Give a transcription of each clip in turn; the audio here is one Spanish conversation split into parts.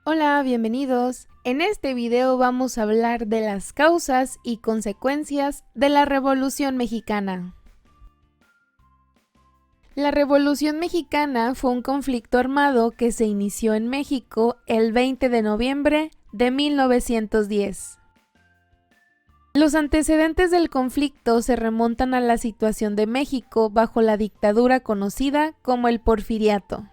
Hola, bienvenidos. En este video vamos a hablar de las causas y consecuencias de la Revolución Mexicana. La Revolución Mexicana fue un conflicto armado que se inició en México el 20 de noviembre de 1910. Los antecedentes del conflicto se remontan a la situación de México bajo la dictadura conocida como el Porfiriato,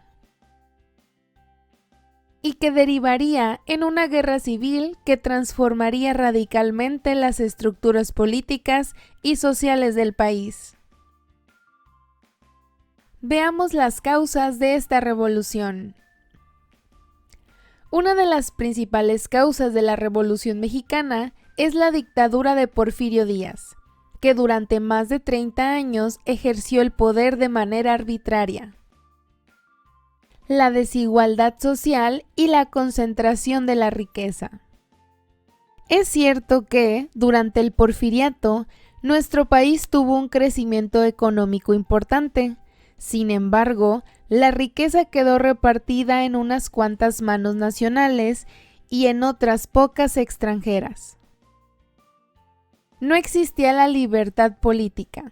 y que derivaría en una guerra civil que transformaría radicalmente las estructuras políticas y sociales del país. Veamos las causas de esta revolución. Una de las principales causas de la Revolución Mexicana es la dictadura de Porfirio Díaz, que durante más de 30 años ejerció el poder de manera arbitraria. La desigualdad social y la concentración de la riqueza. Es cierto que, durante el Porfiriato, nuestro país tuvo un crecimiento económico importante. Sin embargo, la riqueza quedó repartida en unas cuantas manos nacionales y en otras pocas extranjeras. No existía la libertad política,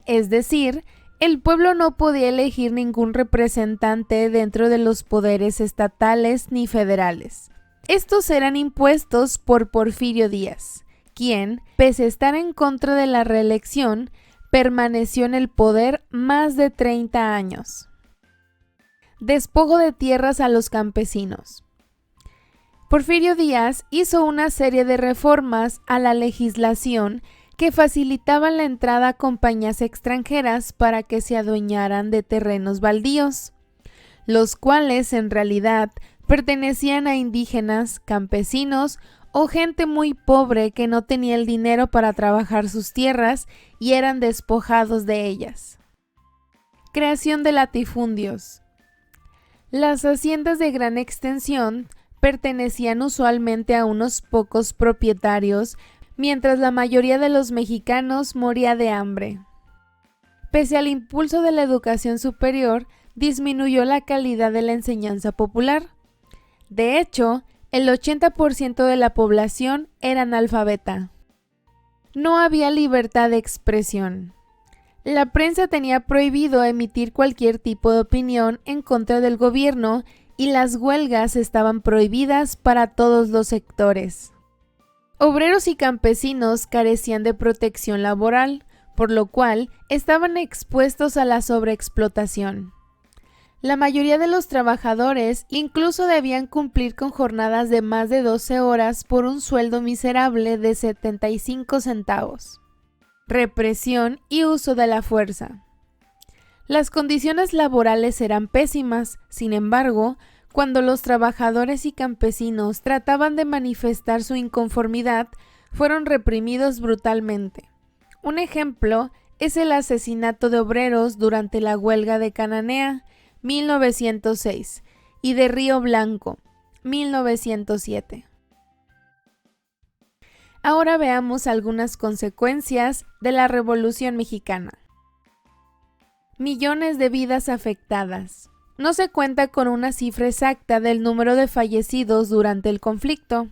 es decir, el pueblo no podía elegir ningún representante dentro de los poderes estatales ni federales. Estos eran impuestos por Porfirio Díaz, quien, pese a estar en contra de la reelección, permaneció en el poder más de 30 años. Despojo de tierras a los campesinos. Porfirio Díaz hizo una serie de reformas a la legislación que facilitaban la entrada a compañías extranjeras para que se adueñaran de terrenos baldíos, los cuales en realidad pertenecían a indígenas, campesinos o gente muy pobre que no tenía el dinero para trabajar sus tierras y eran despojados de ellas. Creación de latifundios. Las haciendas de gran extensión pertenecían usualmente a unos pocos propietarios, mientras la mayoría de los mexicanos moría de hambre. Pese al impulso de la educación superior, disminuyó la calidad de la enseñanza popular. De hecho, el 80% de la población era analfabeta. No había libertad de expresión. La prensa tenía prohibido emitir cualquier tipo de opinión en contra del gobierno y las huelgas estaban prohibidas para todos los sectores. Obreros y campesinos carecían de protección laboral, por lo cual estaban expuestos a la sobreexplotación. La mayoría de los trabajadores incluso debían cumplir con jornadas de más de 12 horas por un sueldo miserable de 75 centavos. Represión y uso de la fuerza. Las condiciones laborales eran pésimas, sin embargo, cuando los trabajadores y campesinos trataban de manifestar su inconformidad, fueron reprimidos brutalmente. Un ejemplo es el asesinato de obreros durante la huelga de Cananea, 1906, y de Río Blanco, 1907. Ahora veamos algunas consecuencias de la Revolución Mexicana. Millones de vidas afectadas. No se cuenta con una cifra exacta del número de fallecidos durante el conflicto,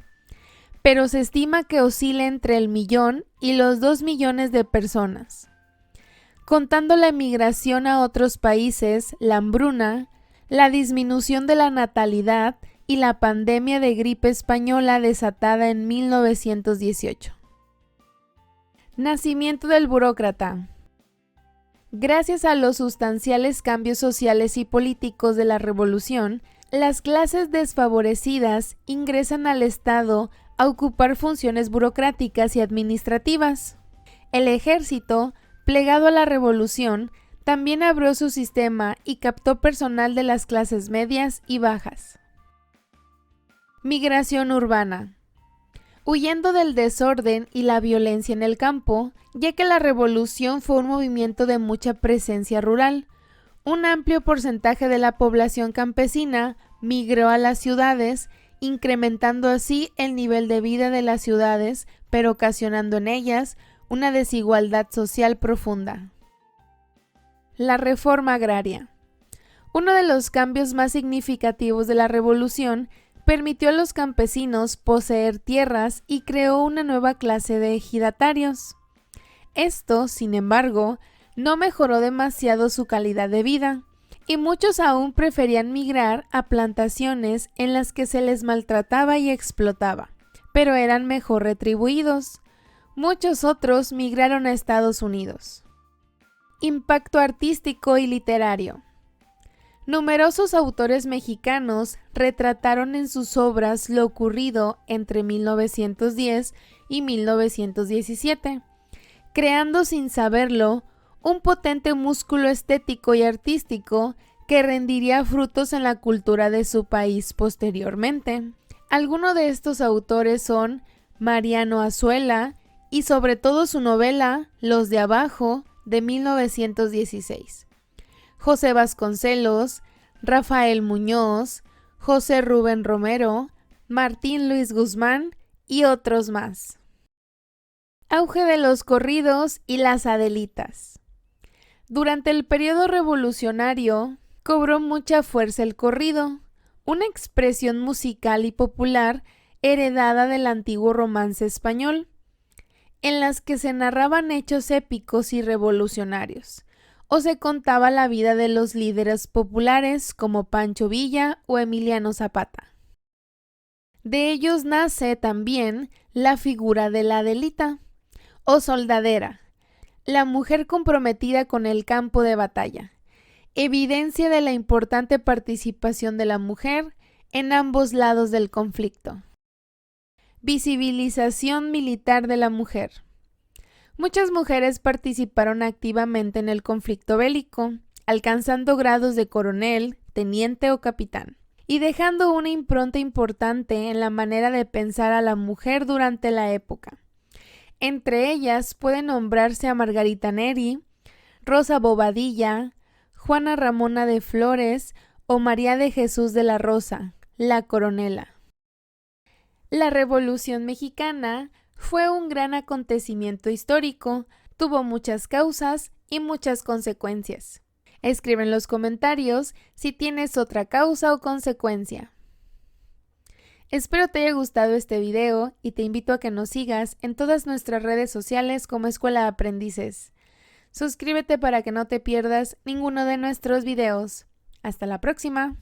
pero se estima que oscila entre el 1.000.000 y los 2 millones de personas. Contando la emigración a otros países, la hambruna, la disminución de la natalidad y la pandemia de gripe española desatada en 1918. Nacimiento del burócrata. Gracias a los sustanciales cambios sociales y políticos de la revolución, las clases desfavorecidas ingresan al Estado a ocupar funciones burocráticas y administrativas. El ejército, plegado a la revolución, también abrió su sistema y captó personal de las clases medias y bajas. Migración urbana. Huyendo del desorden y la violencia en el campo, ya que la revolución fue un movimiento de mucha presencia rural, un amplio porcentaje de la población campesina migró a las ciudades, incrementando así el nivel de vida de las ciudades, pero ocasionando en ellas una desigualdad social profunda. La reforma agraria. Uno de los cambios más significativos de la revolución permitió a los campesinos poseer tierras y creó una nueva clase de ejidatarios. Esto, sin embargo, no mejoró demasiado su calidad de vida, y muchos aún preferían migrar a plantaciones en las que se les maltrataba y explotaba, pero eran mejor retribuidos. Muchos otros migraron a Estados Unidos. Impacto artístico y literario. Numerosos autores mexicanos retrataron en sus obras lo ocurrido entre 1910 y 1917, creando sin saberlo un potente músculo estético y artístico que rendiría frutos en la cultura de su país posteriormente. Algunos de estos autores son Mariano Azuela y sobre todo su novela Los de Abajo de 1916, José Vasconcelos, Rafael Muñoz, José Rubén Romero, Martín Luis Guzmán y otros más. Auge de los corridos y las adelitas. Durante el periodo revolucionario, cobró mucha fuerza el corrido, una expresión musical y popular heredada del antiguo romance español, en las que se narraban hechos épicos y revolucionarios, o se contaba la vida de los líderes populares como Pancho Villa o Emiliano Zapata. De ellos nace también la figura de la adelita, o soldadera, la mujer comprometida con el campo de batalla, evidencia de la importante participación de la mujer en ambos lados del conflicto. Visibilización militar de la mujer. Muchas mujeres participaron activamente en el conflicto bélico, alcanzando grados de coronel, teniente o capitán, y dejando una impronta importante en la manera de pensar a la mujer durante la época. Entre ellas puede nombrarse a Margarita Neri, Rosa Bobadilla, Juana Ramona de Flores o María de Jesús de la Rosa, la coronela. La Revolución Mexicana fue un gran acontecimiento histórico, tuvo muchas causas y muchas consecuencias. Escribe en los comentarios si tienes otra causa o consecuencia. Espero te haya gustado este video y te invito a que nos sigas en todas nuestras redes sociales como Escuela de Aprendices. Suscríbete para que no te pierdas ninguno de nuestros videos. Hasta la próxima.